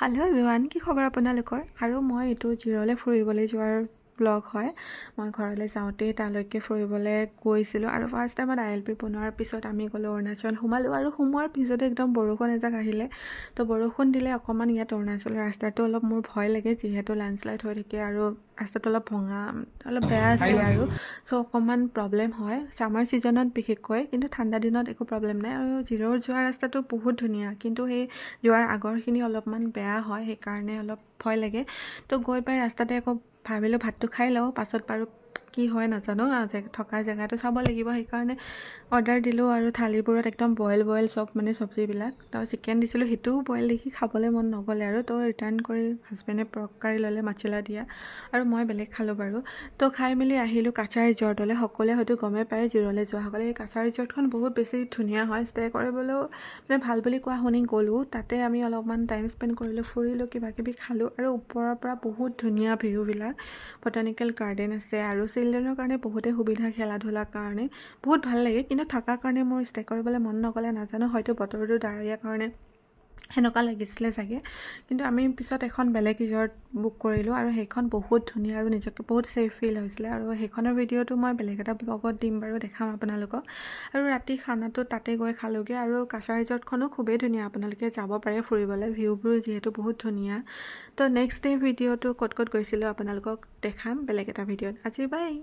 Hello' everyone, কি খবৰ আপোনালোকৰ? আৰু মই এইটো জিৰ'লৈ ফুৰিবলৈ যোৱাৰ ব্লগ হয়। মই ঘৰলৈ যাওঁতেই তালৈকে ফুৰিবলৈ গৈছিলোঁ আৰু ফাৰ্ষ্ট টাইমত ILP বনোৱাৰ পিছত আমি গ'লোঁ অৰুণাচল, সোমালোঁ আৰু সোমোৱাৰ পিছতে একদম বৰষুণ এজাক আহিলে। তো বৰষুণ দিলে অকণমান ইয়াত অৰুণাচলৰ ৰাস্তাটো অলপ মোৰ ভয় লাগে, যিহেতু লেণ্ডশ্লাইড হৈ থাকে আৰু ৰাস্তাটো অলপ ভঙা, অলপ বেয়া আছিলে আৰু চ' অকণমান প্ৰব্লেম হয় ছামাৰ ছিজনত বিশেষকৈ, কিন্তু ঠাণ্ডা দিনত একো প্ৰব্লেম নাই। আৰু জিৰ'ৰ যোৱা ৰাস্তাটো বহুত ধুনীয়া, কিন্তু সেই যোৱাৰ আগৰখিনি অলপমান বেয়া হয়, সেইকাৰণে অলপ ভয় লাগে। তো গৈ পাই ৰাস্তাতে আকৌ ভাবিলোঁ ভাতটো খাই লওঁ, পাছত বাৰু কি হয় নাজানো, থকাৰ জেগাটো চাব লাগিব। সেইকাৰণে অৰ্ডাৰ দিলোঁ আৰু থালিবোৰত একদম বইল চব মানে চব্জিবিলাক। তো চিকেন দিছিলোঁ, সেইটোও বইল দেখি খাবলৈ মন নগ'লে আৰু তো ৰিটাৰ্ণ কৰি হাজবেণ্ডে পৰ্ক কাৰী ল'লে মাছলা দিয়া, আৰু মই বেলেগ খালোঁ বাৰু। তো খাই মেলি আহিলোঁ কাছাৰ ৰিজৰ্টলৈ। সকলোৱে হয়তো গমেই পায় জিৰ'লৈ যোৱাসকলে, এই কাছাৰ ৰিজৰ্টখন বহুত বেছি ধুনীয়া হয়, ষ্টে কৰিবলৈও মানে ভাল বুলি কোৱা শুনি গ'লোঁ। তাতে আমি অলপমান টাইম স্পেণ্ড কৰিলোঁ, ফুৰিলোঁ, কিবাকিবি খালোঁ, আৰু ওপৰৰ পৰা বহুত ধুনীয়া ভিউবিলাক। বটানিকেল গাৰ্ডেন আছে আৰু চিলড্ৰেনৰ কাৰণে বহুতেই সুবিধা, খেলা ধূলাৰ কাৰণে বহুত ভাল লাগে। কিন্তু থকাৰ কাৰণে মোৰ ষ্টে কৰিবলৈ মন নগ'লে, নাজানো হয়তো বতৰটো ডাৱৰীয়া কাৰণে সেনেকুৱা লাগিছিলে চাগে। কিন্তু আমি পিছত এখন বেলেগ ৰিজৰ্ট বুক কৰিলোঁ আৰু সেইখন বহুত ধুনীয়া আৰু নিজকে বহুত ছেফ ফিল হৈছিলে। আৰু সেইখনৰ ভিডিঅ'টো মই বেলেগ এটা ব্লগত দিম বাৰু, দেখাম আপোনালোকক। আৰু ৰাতি খানাটো তাতে গৈ খালোঁগৈ। আৰু কাছাৰ ৰিজৰ্টখনো খুবেই ধুনীয়া, আপোনালোকে যাব পাৰে ফুৰিবলৈ, ভিউবোৰ যিহেতু বহুত ধুনীয়া। তো নেক্সট ডে ভিডিঅ'টো ক'ত গৈছিলোঁ আপোনালোকক দেখাম বেলেগ এটা ভিডিঅ'ত। আজি বাই।